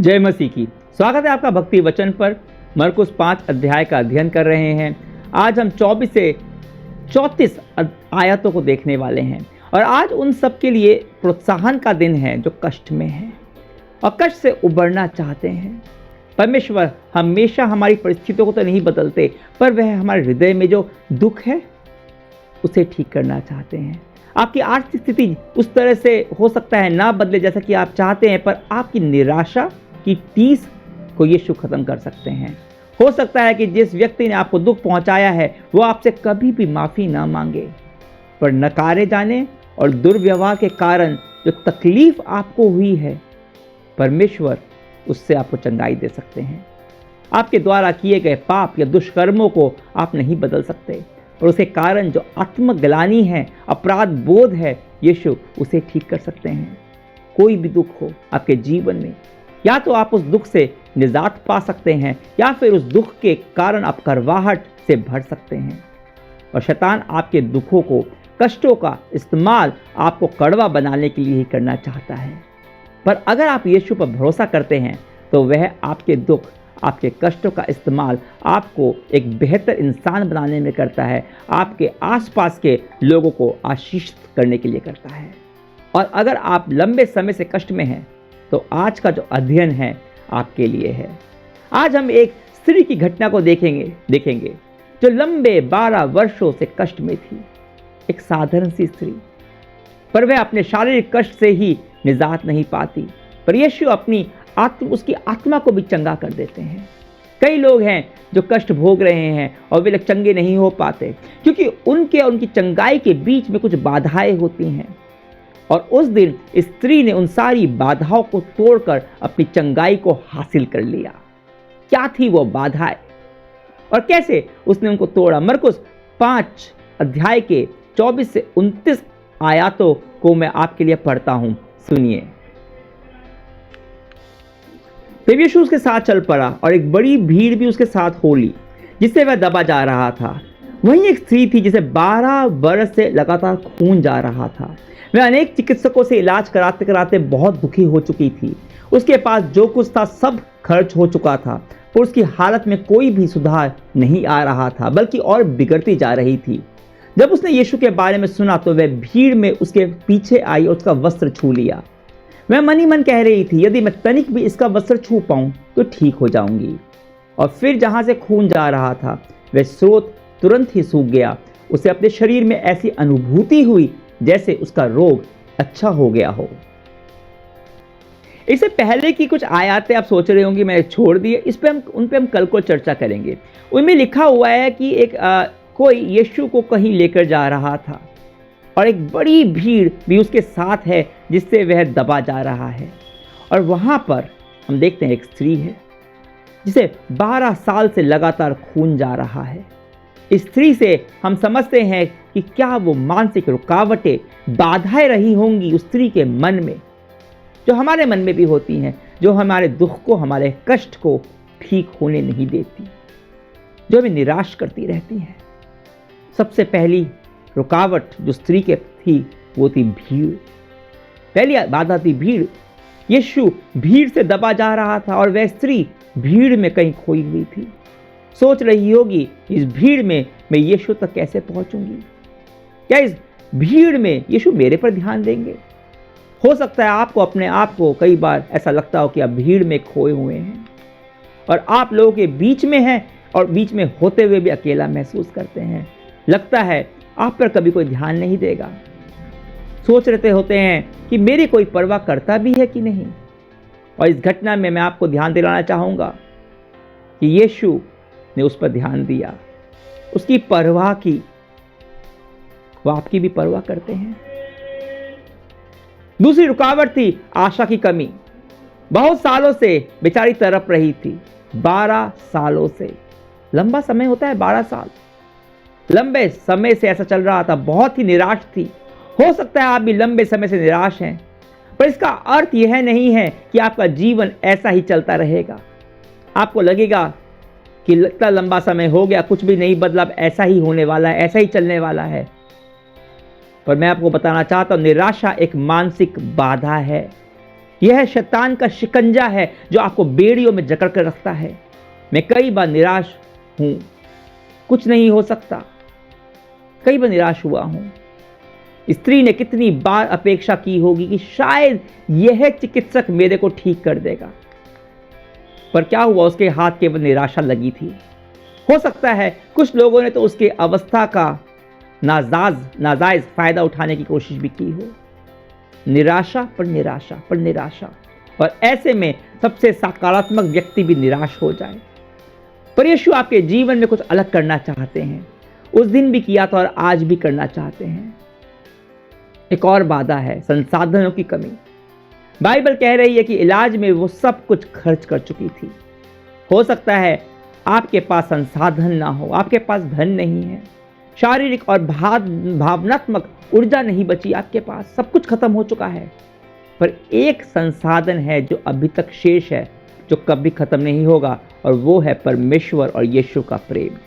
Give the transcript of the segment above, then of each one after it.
जय मसीह की। स्वागत है आपका भक्ति वचन पर। मरकुस 5 अध्याय का अध्ययन कर रहे हैं। आज हम 24 से 34 आयतों को देखने वाले हैं और आज उन सब के लिए प्रोत्साहन का दिन है जो कष्ट में हैं और कष्ट से उबरना चाहते हैं। परमेश्वर हमेशा हमारी परिस्थितियों को तो नहीं बदलते, पर वह हमारे हृदय में जो दुख है उसे ठीक करना चाहते हैं। आपकी आर्थिक स्थिति उस तरह से हो सकता है ना बदले जैसा कि आप चाहते हैं, पर आपकी निराशा की टीस को यीशु खत्म कर सकते हैं। हो सकता है कि जिस व्यक्ति ने आपको दुख पहुंचाया है वो आपसे कभी भी माफ़ी ना मांगे, पर नकारे जाने और दुर्व्यवहार के कारण जो तकलीफ आपको हुई है, परमेश्वर उससे आपको चंगाई दे सकते हैं। आपके द्वारा किए गए पाप या दुष्कर्मों को आप नहीं बदल सकते, और उसके कारण जो आत्मग्लानि है, अपराध बोध है, यीशु उसे ठीक कर सकते हैं। कोई भी दुख हो आपके जीवन में, या तो आप उस दुख से निजात पा सकते हैं या फिर उस दुख के कारण आप करवाहट से भर सकते हैं। और शैतान आपके दुखों को, कष्टों का इस्तेमाल आपको कड़वा बनाने के लिए ही करना चाहता है। पर अगर आप यीशु पर भरोसा करते हैं तो वह आपके दुख, आपके कष्टों का इस्तेमाल आपको एक बेहतर इंसान बनाने में करता है, आपके आसपास के लोगों को आशीषित करने के लिए करता है। और अगर आप लंबे समय से कष्ट में हैं तो आज का जो अध्ययन है आपके लिए है। आज हम एक स्त्री की घटना को देखेंगे जो लंबे 12 वर्षों से कष्ट में थी। एक साधारण सी स्त्री, पर वह अपने शारीरिक कष्ट से ही निजात नहीं पाती, पर यीशु अपनी उसकी आत्मा को भी चंगा कर देते हैं। कई लोग हैं जो कष्ट भोग रहे हैं और वे लोग चंगे नहीं हो पाते क्योंकि उनके और उनकी चंगाई के बीच में कुछ बाधाएं होती हैं। और उस दिन स्त्री ने उन सारी बाधाओं को तोड़कर अपनी चंगाई को हासिल कर लिया। क्या थी वो बाधाएं और कैसे उसने उनको तोड़ा? मरकुस 5 अध्याय के 24 से 29 आयतों को मैं आपके लिए पढ़ता हूं, सुनिए। फिर यीशु उसके साथ चल पड़ा और एक बड़ी भीड़ भी उसके साथ हो ली, जिससे वह दबा जा रहा था। वहीं एक स्त्री थी जिसे 12 वर्ष से लगातार खून जा रहा था। वह अनेक चिकित्सकों से इलाज कराते कराते बहुत दुखी हो चुकी थी। उसके पास जो कुछ था सब खर्च हो चुका था, पर उसकी हालत में कोई भी सुधार नहीं आ रहा था, बल्कि और बिगड़ती जा रही थी। जब उसने यीशु के बारे में सुना तो वह भीड़ में उसके पीछे आई और उसका वस्त्र छू लिया। वह मन ही मन कह रही थी, यदि मैं तनिक भी इसका वस्त्र छू पाऊं तो ठीक हो जाऊंगी। और फिर जहां से खून जा रहा था वह स्रोत तुरंत ही सूख गया। उसे अपने शरीर में ऐसी अनुभूति हुई जैसे उसका रोग अच्छा हो गया हो। इससे पहले की कुछ आयतें आप सोच रहे होंगे मैंने छोड़ दिए, उन पे हम कल को चर्चा करेंगे। उनमें लिखा हुआ है कि कोई यीशु को कहीं लेकर जा रहा था और एक बड़ी भीड़ भी उसके साथ है जिससे वह दबा जा रहा है। और वहाँ पर हम देखते हैं एक स्त्री है जिसे 12 साल से लगातार खून जा रहा है। इस स्त्री से हम समझते हैं कि क्या वो मानसिक रुकावटें, बाधाएं रही होंगी उस स्त्री के मन में, जो हमारे मन में भी होती हैं, जो हमारे दुख को, हमारे कष्ट को ठीक होने नहीं देती, जो हमें निराश करती रहती हैं। सबसे पहली रुकावट जो स्त्री के थी वो थी भीड़। पहली बाधा थी भीड़। यीशु भीड़ से दबा जा रहा था और वह स्त्री भीड़ में कहीं खोई हुई थी। सोच रही होगी, इस भीड़ में मैं यीशु तक कैसे पहुंचूंगी? क्या इस भीड़ में यीशु मेरे पर ध्यान देंगे? हो सकता है आपको अपने आप को कई बार ऐसा लगता हो कि आप भीड़ में खोए हुए हैं और आप लोगों के बीच में हैं और बीच में होते हुए भी अकेला महसूस करते हैं। लगता है आप पर कभी कोई ध्यान नहीं देगा। सोच रहे होते हैं कि मेरी कोई परवाह करता भी है कि नहीं। और इस घटना में मैं आपको ध्यान दिलाना चाहूँगा कि यीशु ने उस पर ध्यान दिया, उसकी परवाह की। वो आपकी भी परवाह करते हैं। दूसरी रुकावट थी आशा की कमी। बहुत सालों से बेचारी तड़प रही थी। 12 सालों से, लंबा समय होता है 12 साल। लंबे समय से ऐसा चल रहा था, बहुत ही निराश थी। हो सकता है आप भी लंबे समय से निराश हैं, पर इसका अर्थ यह नहीं है कि आपका जीवन ऐसा ही चलता रहेगा। आपको लगेगा कि इतना लंबा समय हो गया, कुछ भी नहीं बदला, ऐसा ही होने वाला है, ऐसा ही चलने वाला है। पर मैं आपको बताना चाहता हूं, निराशा एक मानसिक बाधा है। यह शैतान का शिकंजा है जो आपको बेड़ियों में जकड़ कर रखता है। मैं कई बार निराश हूं, कुछ नहीं हो सकता, कई बार निराश हुआ हूं। स्त्री ने कितनी बार अपेक्षा की होगी कि शायद यह चिकित्सक मेरे को ठीक कर देगा, पर क्या हुआ, उसके हाथ केवल निराशा लगी थी। हो सकता है कुछ लोगों ने तो उसके अवस्था का नाजायज फायदा उठाने की कोशिश भी की हो। निराशा पर निराशा पर निराशा, और ऐसे में सबसे सकारात्मक व्यक्ति भी निराश हो जाए। पर यीशु आपके जीवन में कुछ अलग करना चाहते हैं। उस दिन भी किया था और आज भी करना चाहते हैं। एक और बाधा है संसाधनों की कमी। बाइबल कह रही है कि इलाज में वो सब कुछ खर्च कर चुकी थी। हो सकता है आपके पास संसाधन ना हो, आपके पास धन नहीं है, शारीरिक और भावनात्मक ऊर्जा नहीं बची आपके पास, सब कुछ खत्म हो चुका है। पर एक संसाधन है जो अभी तक शेष है, जो कभी खत्म नहीं होगा, और वो है परमेश्वर और यीशु का प्रेम।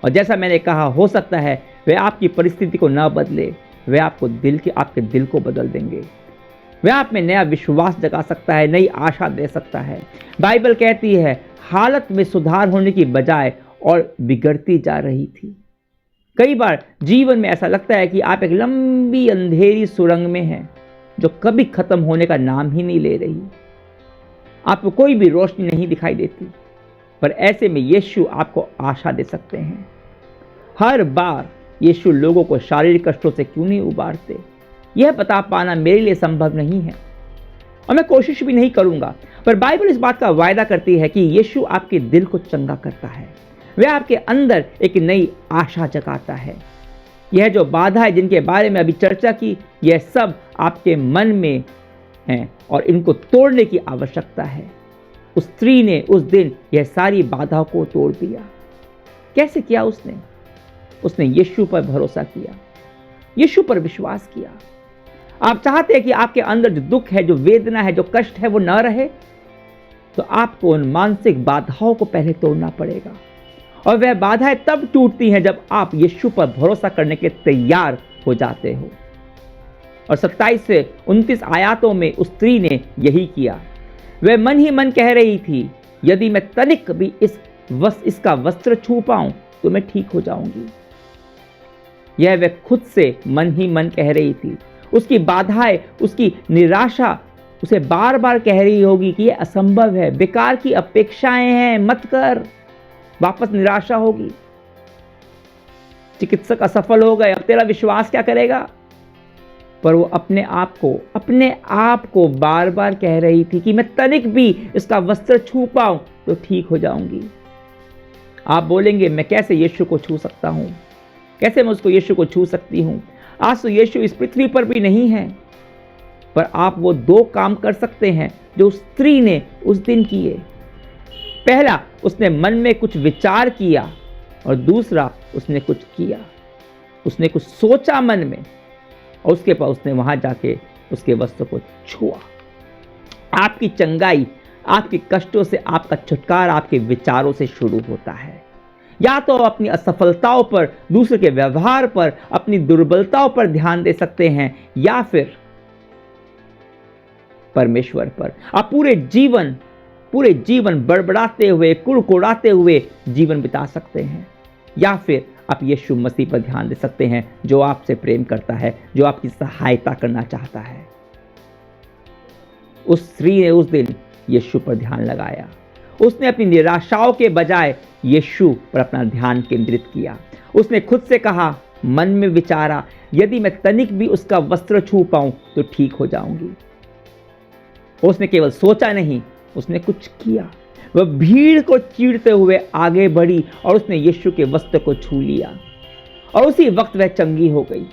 और जैसा मैंने कहा, हो सकता है वह आपकी परिस्थिति को ना बदले, वह आपके दिल को बदल देंगे। वह आप में नया विश्वास जगा सकता है, नई आशा दे सकता है। बाइबल कहती है हालत में सुधार होने की बजाय और बिगड़ती जा रही थी। कई बार जीवन में ऐसा लगता है कि आप एक लंबी अंधेरी सुरंग में हैं जो कभी खत्म होने का नाम ही नहीं ले रही। आपको कोई भी रोशनी नहीं दिखाई देती, पर ऐसे में यीशु आपको आशा दे सकते हैं। हर बार यीशु लोगों को शारीरिक कष्टों से क्यों नहीं उबारते, यह बता पाना मेरे लिए संभव नहीं है, और मैं कोशिश भी नहीं करूंगा। पर बाइबल इस बात का वायदा करती है कि यीशु आपके दिल को चंगा करता है। वह आपके अंदर एक नई आशा जगाता है। यह जो बाधा है जिनके बारे में अभी चर्चा की, यह सब आपके मन में हैं और इनको तोड़ने की आवश्यकता है। उस स्त्री ने उस दिन यह सारी बाधाओं को तोड़ दिया। कैसे किया उसने यीशु पर भरोसा किया, यीशु पर विश्वास किया। आप चाहते हैं कि आपके अंदर जो दुख है, जो वेदना है, जो कष्ट है, वो ना रहे, तो आपको उन मानसिक बाधाओं को पहले तोड़ना पड़ेगा। और वह बाधाएं तब टूटती हैं जब आप यीशु पर भरोसा करने के तैयार हो जाते हो। और 27 से 29 आयतों में उस स्त्री ने यही किया। वह मन ही मन कह रही थी, यदि मैं तनिक भी इसका वस्त्र छू पाऊं तो मैं ठीक हो जाऊंगी। यह वह खुद से मन ही मन कह रही थी। उसकी बाधाएं, उसकी निराशा उसे बार बार कह रही होगी कि यह असंभव है, बेकार की अपेक्षाएं हैं, मत कर। वापस निराशा होगी, चिकित्सक असफल हो गए, अब तेरा विश्वास क्या करेगा। पर वो अपने आप को बार बार कह रही थी कि मैं तनिक भी इसका वस्त्र छू पाऊं तो ठीक हो जाऊंगी। आप बोलेंगे, मैं कैसे यीशु को छू सकता हूं, कैसे मैं उसको यीशु को छू सकती हूं। आज तो यीशु इस पृथ्वी पर भी नहीं है, पर आप वो 2 काम कर सकते हैं जो उस स्त्री ने उस दिन किए। पहला, उसने मन में कुछ विचार किया, और दूसरा, उसने कुछ किया। उसने कुछ सोचा मन में, और उसके बाद उसने वहां जाके उसके वस्त्र को छुआ। आपकी चंगाई, आपके कष्टों से आपका छुटकारा आपके विचारों से शुरू होता है। या तो अपनी असफलताओं पर, दूसरे के व्यवहार पर, अपनी दुर्बलताओं पर ध्यान दे सकते हैं, या फिर परमेश्वर पर। आप पूरे जीवन बड़बड़ाते हुए, कुड़कुड़ाते हुए जीवन बिता सकते हैं, या फिर आप यीशु मसीह पर ध्यान दे सकते हैं जो आपसे प्रेम करता है, जो आपकी सहायता करना चाहता है। उस स्त्री ने उस दिन यीशु पर ध्यान लगाया। उसने अपनी निराशाओं के बजाय यीशु पर अपना ध्यान केंद्रित किया। उसने खुद से कहा, मन में विचारा, यदि मैं तनिक भी उसका वस्त्र छू पाऊं तो ठीक हो जाऊंगी। उसने केवल सोचा नहीं, उसने कुछ किया। वह भीड़ को चीरते हुए आगे बढ़ी और उसने यीशु के वस्त्र को छू लिया, और उसी वक्त वह चंगी हो गई।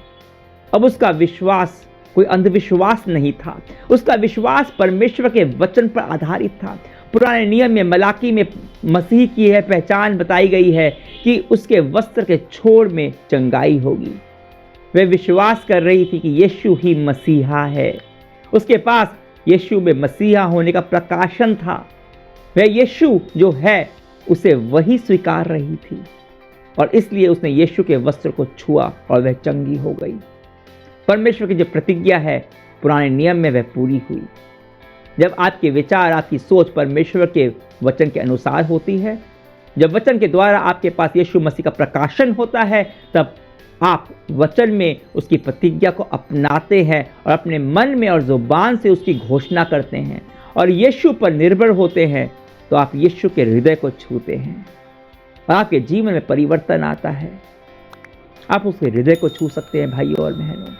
अब उसका विश्वास कोई अंधविश्वास नहीं था, उसका विश्वास परमेश्वर के वचन पर आधारित था। पुराने नियम में मलाकी में मसीह की यह पहचान बताई गई है कि उसके वस्त्र के छोर में चंगाई होगी। वह विश्वास कर रही थी कि यीशु ही मसीहा है। उसके पास यीशु में मसीहा होने का प्रकाशन था। वह यीशु जो है उसे वही स्वीकार रही थी, और इसलिए उसने यीशु के वस्त्र को छुआ और वह चंगी हो गई। परमेश्वर की जो प्रतिज्ञा है पुराने नियम में, वह पूरी हुई। जब आपके विचार, आपकी सोच परमेश्वर के वचन के अनुसार होती है, जब वचन के द्वारा आपके पास यीशु मसीह का प्रकाशन होता है, तब आप वचन में उसकी प्रतिज्ञा को अपनाते हैं और अपने मन में और जुबान से उसकी घोषणा करते हैं और यीशु पर निर्भर होते हैं, तो आप यीशु के हृदय को छूते हैं और आपके जीवन में परिवर्तन आता है। आप उसके हृदय को छू सकते हैं। भाइयों और बहनों,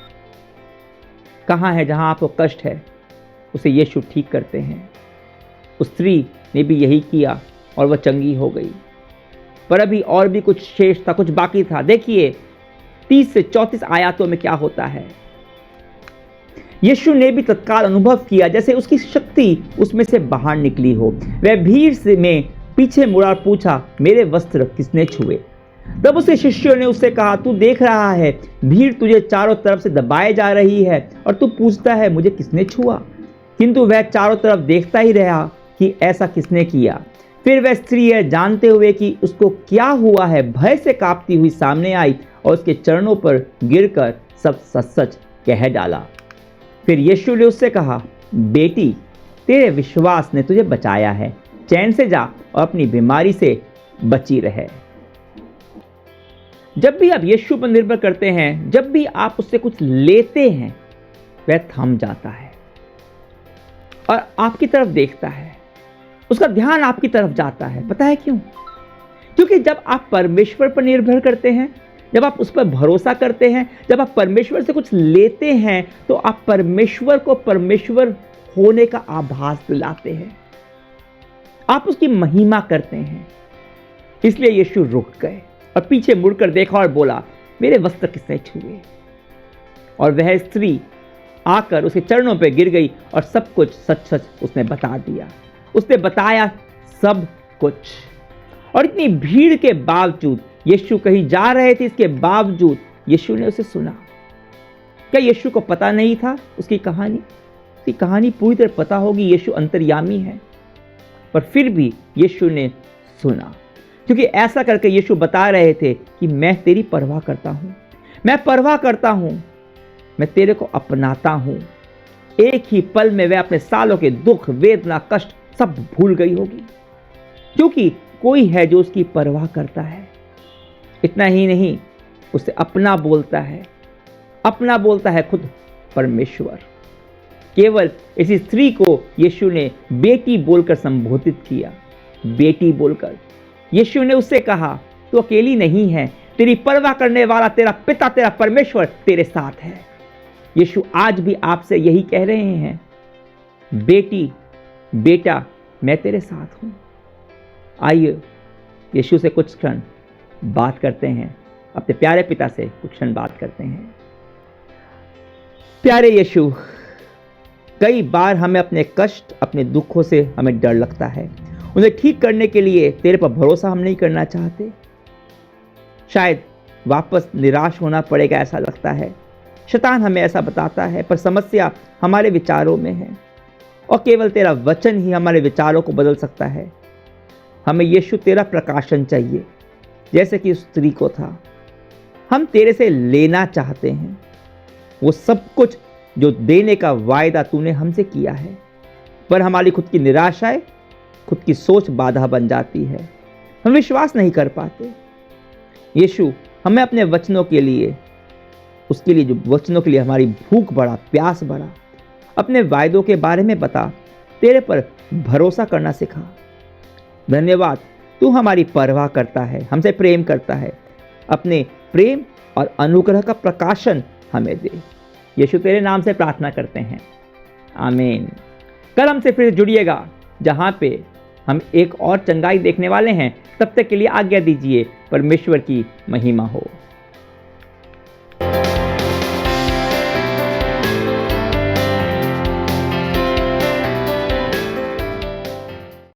कहाँ है जहाँ आपको कष्ट है, उसे यीशु ठीक करते हैं। उस स्त्री ने भी यही किया और वह चंगी हो गई। पर अभी और भी कुछ शेष था, कुछ बाकी था। देखिए 30 से 34 आयतों में क्या होता है। यीशु ने भी तत्काल अनुभव किया जैसे उसकी शक्ति उसमें से बाहर निकली हो। वह भीड़ से में पीछे मुड़ा और पूछा, मेरे वस्त्र किसने छुए? तब उसके शिष्यों ने उससे कहा, तू देख रहा है भीड़ तुझे चारों तरफ से दबाए जा रही है और तू पूछता है मुझे किसने छुआ? किंतु वह चारों तरफ देखता ही रहा कि ऐसा किसने किया। फिर वह स्त्री है जानते हुए कि उसको क्या हुआ है, भय से कांपती हुई सामने आई और उसके चरणों पर गिरकर सब सच सच कह डाला। फिर यीशु ने उससे कहा, बेटी, तेरे विश्वास ने तुझे बचाया है, चैन से जा और अपनी बीमारी से बची रहे। जब भी आप यीशु पर निर्भर करते हैं, जब भी आप उससे कुछ लेते हैं, वह थम जाता है और आपकी तरफ देखता है। उसका ध्यान आपकी तरफ जाता है। पता है क्यों? क्योंकि जब आप परमेश्वर पर निर्भर करते हैं, जब आप उस पर भरोसा करते हैं, जब आप परमेश्वर से कुछ लेते हैं, तो आप परमेश्वर को परमेश्वर होने का आभास दिलाते हैं, आप उसकी महिमा करते हैं। इसलिए यीशु रुक गए और पीछे मुड़कर देखा और बोला, मेरे वस्त्र किसने छुए? और वह स्त्री आकर उसके चरणों पर गिर गई और सब कुछ सच सच उसने बता दिया। उसने बताया सब कुछ। और इतनी भीड़ के बावजूद, यीशु कहीं जा रहे थे, इसके बावजूद यीशु ने उसे सुना। क्या यीशु को पता नहीं था उसकी कहानी? उसकी कहानी पूरी तरह पता होगी, यीशु अंतर्यामी है। पर फिर भी यीशु ने सुना, क्योंकि ऐसा करके यीशु बता रहे थे कि मैं तेरी परवाह करता हूं, मैं परवाह करता हूं, मैं तेरे को अपनाता हूं। एक ही पल में वह अपने सालों के दुख, वेदना, कष्ट सब भूल गई होगी, क्योंकि कोई है जो उसकी परवाह करता है। इतना ही नहीं, उसे अपना बोलता है, अपना बोलता है खुद परमेश्वर। केवल इसी स्त्री को यीशु ने बेटी बोलकर संबोधित किया, बेटी बोलकर। यीशु ने उससे कहा, तू अकेली नहीं है, तेरी परवाह करने वाला तेरा पिता, तेरा परमेश्वर तेरे साथ है। यीशु आज भी आपसे यही कह रहे हैं, बेटी, बेटा, मैं तेरे साथ हूं। आइए यीशु से कुछ क्षण बात करते हैं, अपने प्यारे पिता से कुछ क्षण बात करते हैं। प्यारे यीशु, कई बार हमें अपने कष्ट, अपने दुखों से हमें डर लगता है। उन्हें ठीक करने के लिए तेरे पर भरोसा हम नहीं करना चाहते। शायद वापस निराश होना पड़ेगा ऐसा लगता है। शैतान हमें ऐसा बताता है, पर समस्या हमारे विचारों में है और केवल तेरा वचन ही हमारे विचारों को बदल सकता है। हमें यीशु तेरा प्रकाशन चाहिए, जैसे कि उस स्त्री को था। हम तेरे से लेना चाहते हैं वो सब कुछ जो देने का वायदा तूने हमसे किया है, पर हमारी खुद की निराशाएं, खुद की सोच बाधा बन जाती है। हम विश्वास नहीं कर पाते। यीशु, हमें अपने वचनों के लिए, उसके लिए जो वचनों के लिए हमारी भूख बढ़ा, प्यास बढ़ा, अपने वायदों के बारे में बता, तेरे पर भरोसा करना सिखा। धन्यवाद, तू हमारी परवाह करता है, हमसे प्रेम करता है। अपने प्रेम और अनुग्रह का प्रकाशन हमें दे। यीशु तेरे नाम से प्रार्थना करते हैं, आमीन। कल हमसे फिर जुड़िएगा, जहाँ पे हम एक और चंगाई देखने वाले हैं। तब तक के लिए आज्ञा दीजिए। परमेश्वर की महिमा हो।